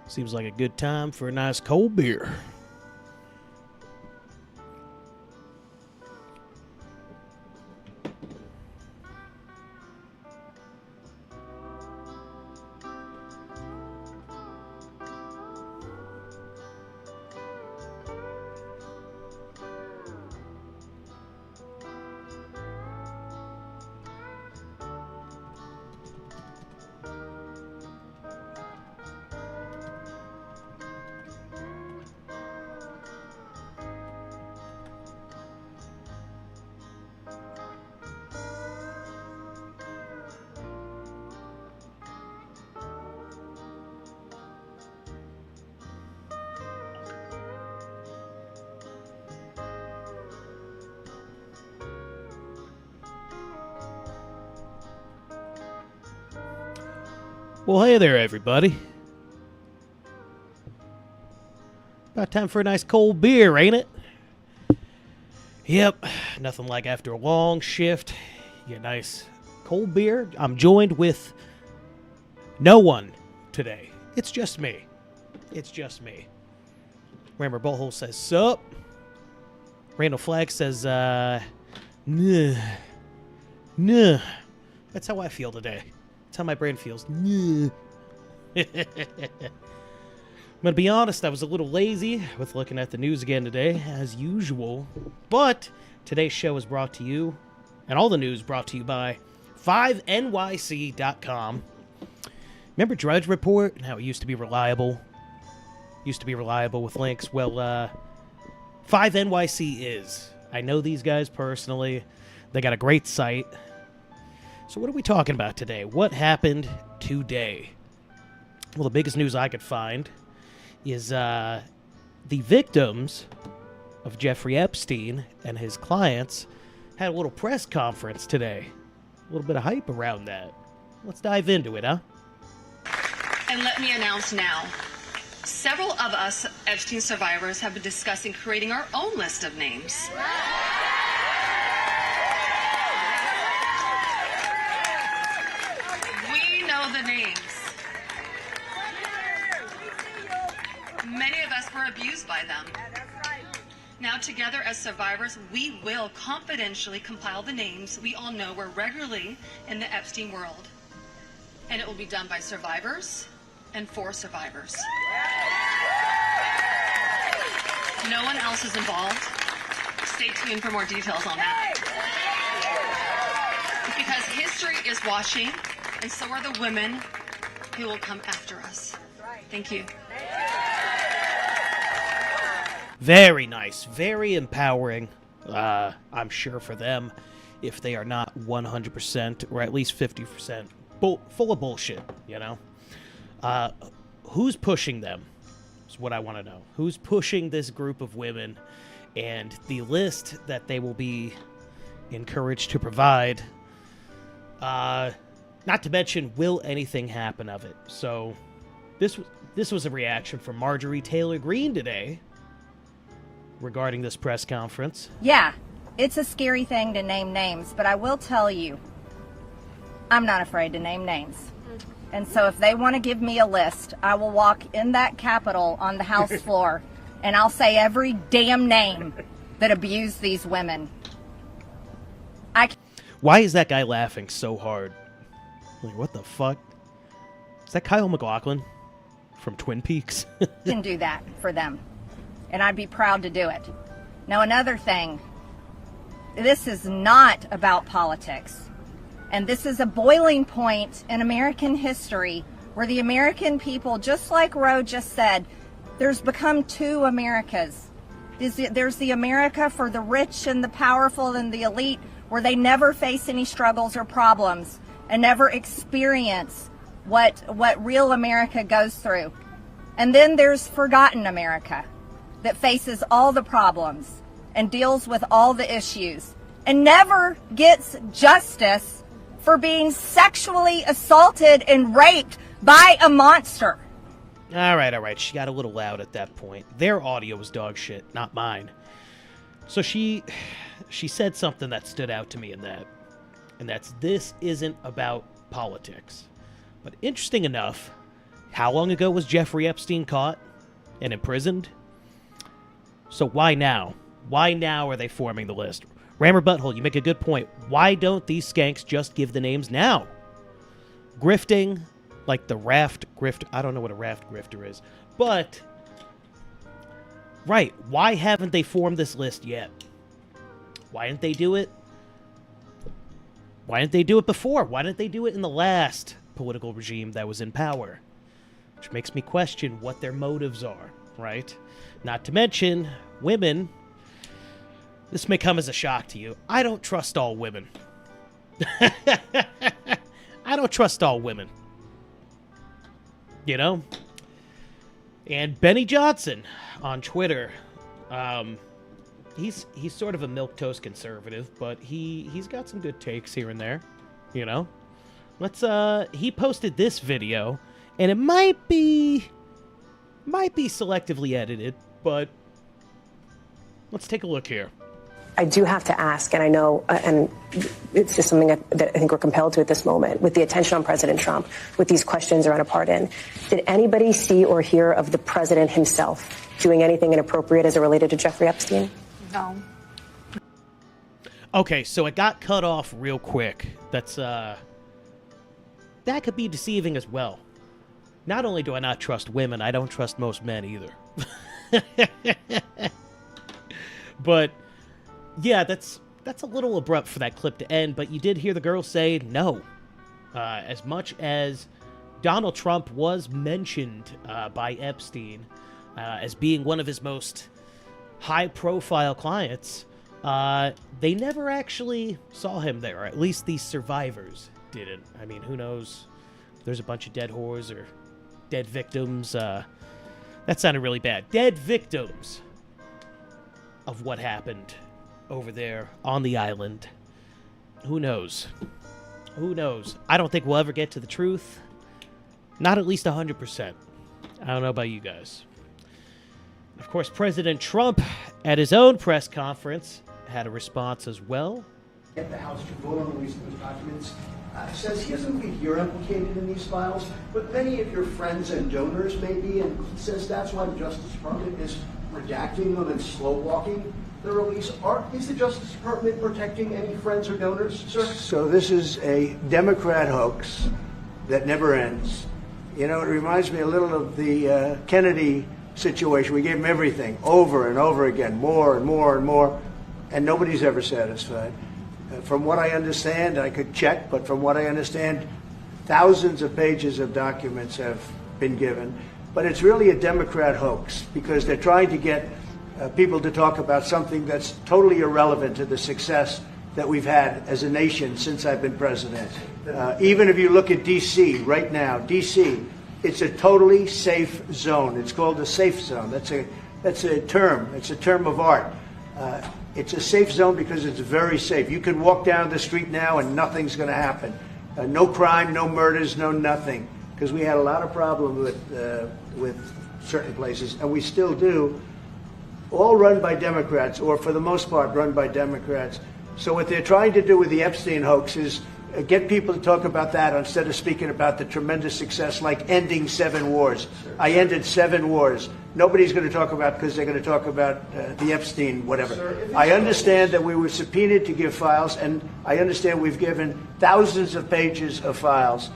Seems like a good time for a nice cold beer. Well, hey there, everybody. About time for a nice cold beer, ain't it? Yep, nothing like after a long shift, you get a nice cold beer. I'm joined with no one today. It's just me. It's just me. Remember, Butthole says, sup? Randall Flag says, nah. That's how I feel today. That's how my brain feels. I'm gonna be honest, I was a little lazy with looking at the news again today, as usual. But today's show is brought to you, and all the news brought to you by 5nyc.com. Remember Drudge Report and how it used to be reliable? Used to be reliable with links. Well, 5nyc is. I know these guys personally. They got a great site. So what are we talking about today? What happened today? Well, the biggest news I could find is the victims of Jeffrey Epstein and his clients had a little press conference today. A little bit of hype around that. Let's dive into it, huh? And let me announce now, several of us Epstein survivors have been discussing creating our own list of names. The names. Many of us were abused by them. Now together as survivors, we will confidentially compile the names we all know were regularly in the Epstein world. And it will be done by survivors and for survivors. No one else is involved. Stay tuned for more details on that. Because history is watching, and so are the women who will come after us. Thank you. Very nice. Very empowering. I'm sure for them, if they are not 100% or at least 50% full of bullshit, you know? Who's pushing them is what I want to know. Who's pushing this group of women and the list that they will be encouraged to provide? Not to mention, will anything happen of it? So, this was a reaction from Marjorie Taylor Greene today regarding this press conference. Yeah, it's a scary thing to name names, but I will tell you, I'm not afraid to name names. And so if they want to give me a list, I will walk in that Capitol on the House floor, and I'll say every damn name that abused these women. Why is that guy laughing so hard? Like, what the fuck? Is that Kyle MacLachlan from Twin Peaks? Can do that for them, and I'd be proud to do it. Now, another thing, this is not about politics, and this is a boiling point in American history where the American people, just like Roe just said, there's become two Americas. There's the America for the rich and the powerful and the elite, where they never face any struggles or problems and never experience what real America goes through. And then there's forgotten America that faces all the problems and deals with all the issues and never gets justice for being sexually assaulted and raped by a monster. All right. She got a little loud at that point. Their audio was dog shit, not mine. So she said something that stood out to me in that. And that's, this isn't about politics. But interesting enough, How long ago was Jeffrey Epstein caught and imprisoned? So why now? Why now are they forming the list? Rammer Butthole, you make a good point. Why don't these skanks just give the names now? Grifting, like the raft grift. I don't know what a raft grifter is. But, right, why haven't they formed this list yet? Why didn't they do it? Why didn't they do it before? Why didn't they do it in the last political regime that was in power? Which makes me question what their motives are, right? Not to mention, women. This may come as a shock to you. I don't trust all women. I don't trust all women. You know? And Benny Johnson on Twitter, he's sort of a milquetoast conservative, but he's got some good takes here and there, you know? He posted this video, and it might be selectively edited, but let's take a look here. I do have to ask, and I know, and it's just something that I think we're compelled to at this moment, with the attention on President Trump, with these questions around a pardon. Did anybody see or hear of the president himself doing anything inappropriate as it related to Jeffrey Epstein? No. Okay, so it got cut off real quick. That could be deceiving as well. Not only do I not trust women, I don't trust most men either. But yeah, that's a little abrupt for that clip to end, but you did hear the girl say no. As much as Donald Trump was mentioned by Epstein as being one of his most high-profile clients, they never actually saw him there, or at least these survivors didn't. I mean, who knows? There's a bunch of dead whores or dead victims. That sounded really bad. Dead victims of what happened over there on the island. Who knows? Who knows? I don't think we'll ever get to the truth. Not at least 100%. I don't know about you guys. Of course, President Trump, at his own press conference, had a response as well. Get the House to vote on the release of those documents. Says he doesn't believe you're implicated in these files, but many of your friends and donors may be, and says that's why the Justice Department is redacting them and slow walking the release. Is the Justice Department protecting any friends or donors, sir? So this is a Democrat hoax that never ends. You know, it reminds me a little of the Kennedy situation. We gave him everything over and over again, more and more and more, and nobody's ever satisfied. From what I understand, I could check, but from what I understand, thousands of pages of documents have been given. But it's really a Democrat hoax because they're trying to get people to talk about something that's totally irrelevant to the success that we've had as a nation since I've been president. Even if you look at D.C. right now, D.C., it's a totally safe zone. It's called a safe zone. That's a term. It's a term of art. It's a safe zone because it's very safe. You can walk down the street now and nothing's going to happen. No crime, no murders, no nothing. Because we had a lot of problems with certain places, and we still do. All run by Democrats, or for the most part run by Democrats. So what they're trying to do with the Epstein hoax is get people to talk about that instead of speaking about the tremendous success like ending 7 wars. I ended 7 wars. Nobody's going to talk about because they're going to talk about the Epstein whatever. I understand that we were subpoenaed to give files, and I understand we've given thousands of pages of files.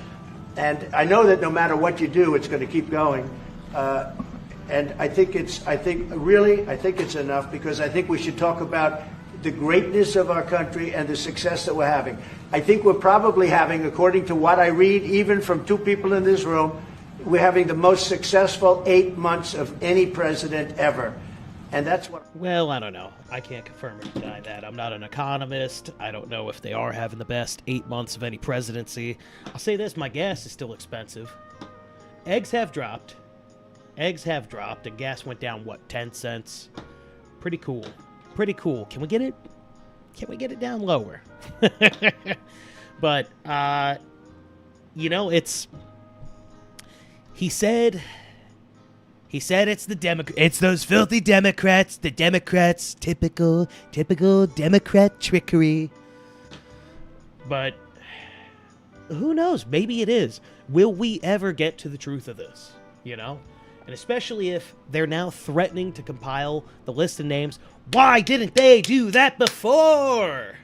And I know that no matter what you do, it's going to keep going. And I think it's enough because I think we should talk about the greatness of our country and the success that we're having. I think we're probably having, according to what I read, even from 2 people in this room, we're having the most successful 8 months of any president ever. And that's what... Well, I don't know. I can't confirm or deny that. I'm not an economist. I don't know if they are having the best 8 months of any presidency. I'll say this, my gas is still expensive. Eggs have dropped. And gas went down, what, 10 cents? Pretty cool. Pretty cool. Can we get it down lower? But, you know, it's... He said it's those filthy Democrats, the Democrats, typical Democrat trickery. But who knows? Maybe it is. Will we ever get to the truth of this? You know? And especially if they're now threatening to compile the list of names. Why didn't they do that before?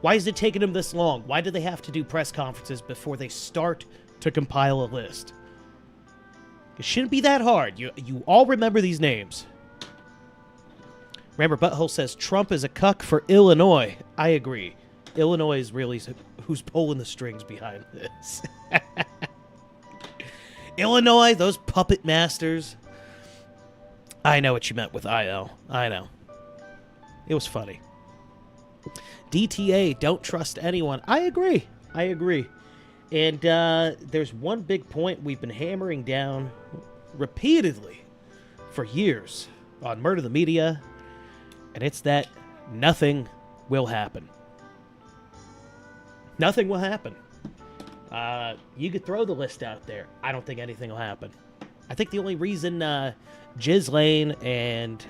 Why is it taking them this long? Why do they have to do press conferences before they start to compile a list? It shouldn't be that hard. You all remember these names. Remember, Butthole says Trump is a cuck for Illinois. I agree. Illinois is really who's pulling the strings behind this. Illinois, those puppet masters. I know what you meant with IL. I know. It was funny. DTA, don't trust anyone. I agree. I agree. And there's one big point we've been hammering down repeatedly for years on Murder the Media, and it's that nothing will happen. Nothing will happen. You could throw the list out there. I don't think anything will happen. I think the only reason Ghislaine and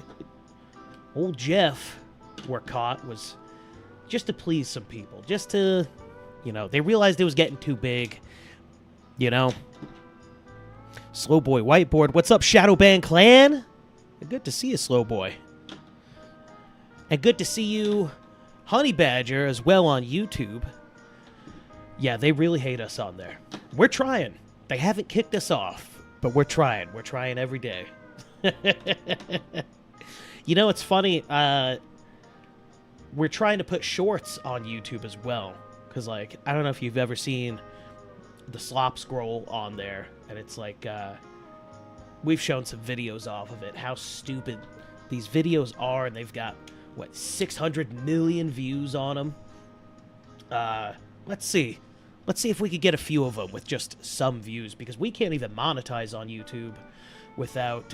old Jeff were caught was just to please some people. Just to, you know, they realized it was getting too big. You know? Slow Boy Whiteboard. What's up, Shadowban Clan? Good to see you, Slow Boy. And good to see you, Honey Badger, as well on YouTube. Yeah, they really hate us on there. We're trying. They haven't kicked us off, but we're trying. We're trying every day. You know, it's funny. We're trying to put shorts on YouTube as well. Because, like, I don't know if you've ever seen the slop scroll on there. And it's like, we've shown some videos off of it. How stupid these videos are. And they've got, what, 600 million views on them. Let's see. Let's see if we could get a few of them with just some views. Because we can't even monetize on YouTube without,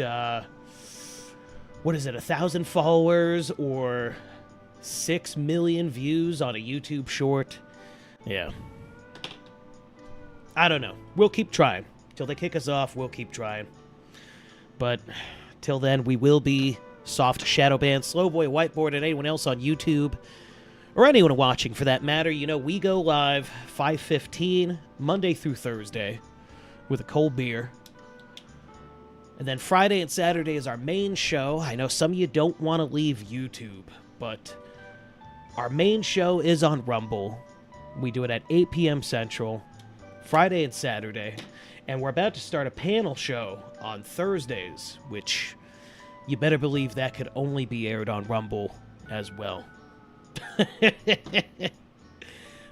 what is it, 1,000 followers or 6 million views on a YouTube short. Yeah. I don't know. We'll keep trying. Till they kick us off, we'll keep trying. But till then, we will be soft Shadowban, Slowboy, Whiteboard, and anyone else on YouTube, or anyone watching for that matter. You know, we go live 5:15 Monday through Thursday with a cold beer. And then Friday and Saturday is our main show. I know some of you don't want to leave YouTube, but our main show is on Rumble. We do it at 8 p.m. Central, Friday and Saturday. And we're about to start a panel show on Thursdays, which you better believe that could only be aired on Rumble as well.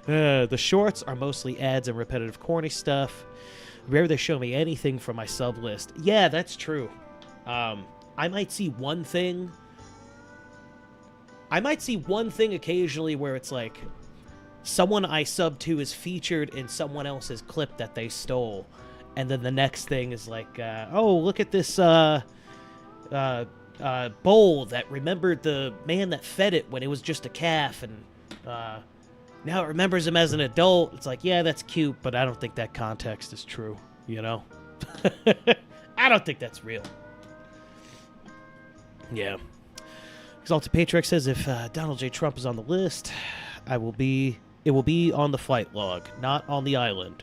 The shorts are mostly ads and repetitive corny stuff. Rare they show me anything from my sub list. Yeah, that's true. I might see one thing. I might see one thing occasionally where it's like someone I sub to is featured in someone else's clip that they stole. And then the next thing is like, oh, look at this bowl that remembered the man that fed it when it was just a calf. And now it remembers him as an adult. It's like, yeah, that's cute, but I don't think that context is true, you know? I don't think that's real. Yeah. Exalted Patriarch says, if Donald J. Trump is on the list, it will be on the flight log, not on the island.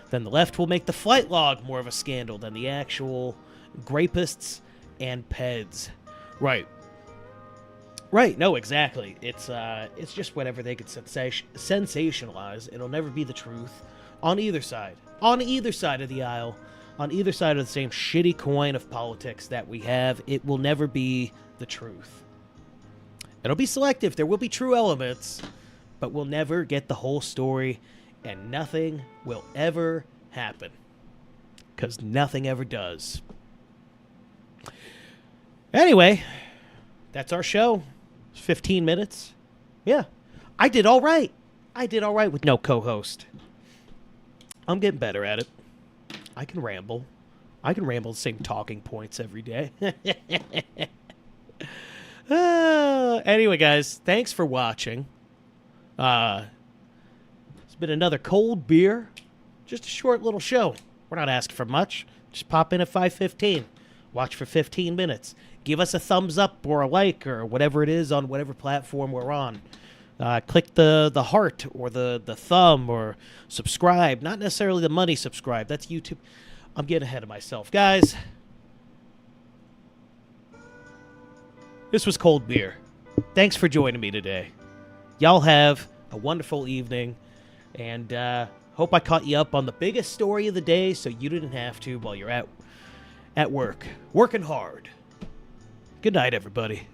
Then the left will make the flight log more of a scandal than the actual grapists and peds. Right. Right, no, exactly. It's just whatever they could sensationalize. It'll never be the truth on either side. On either side of the aisle. On either side of the same shitty coin of politics that we have, it will never be the truth. It'll be selective. There will be true elements, but we'll never get the whole story, and nothing will ever happen. Because nothing ever does. Anyway, that's our show. 15 minutes. Yeah. I did all right. I did all right with no co-host. I'm getting better at it. I can ramble. I can ramble the same talking points every day. Anyway, guys, thanks for watching. It's been another cold beer. Just a short little show. We're not asking for much. Just pop in at 5:15. Watch for 15 minutes. Give us a thumbs up or a like or whatever it is on whatever platform we're on. Click the heart or the thumb or subscribe. Not necessarily the money subscribe. That's YouTube. I'm getting ahead of myself. Guys, this was Cold Beer. Thanks for joining me today. Y'all have a wonderful evening, and hope I caught you up on the biggest story of the day so you didn't have to while you're at work. Working hard. Good night, everybody.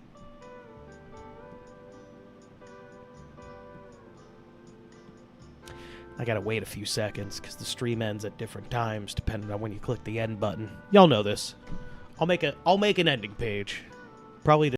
I gotta wait a few seconds because the stream ends at different times depending on when you click the end button. Y'all know this. I'll make an ending page. Probably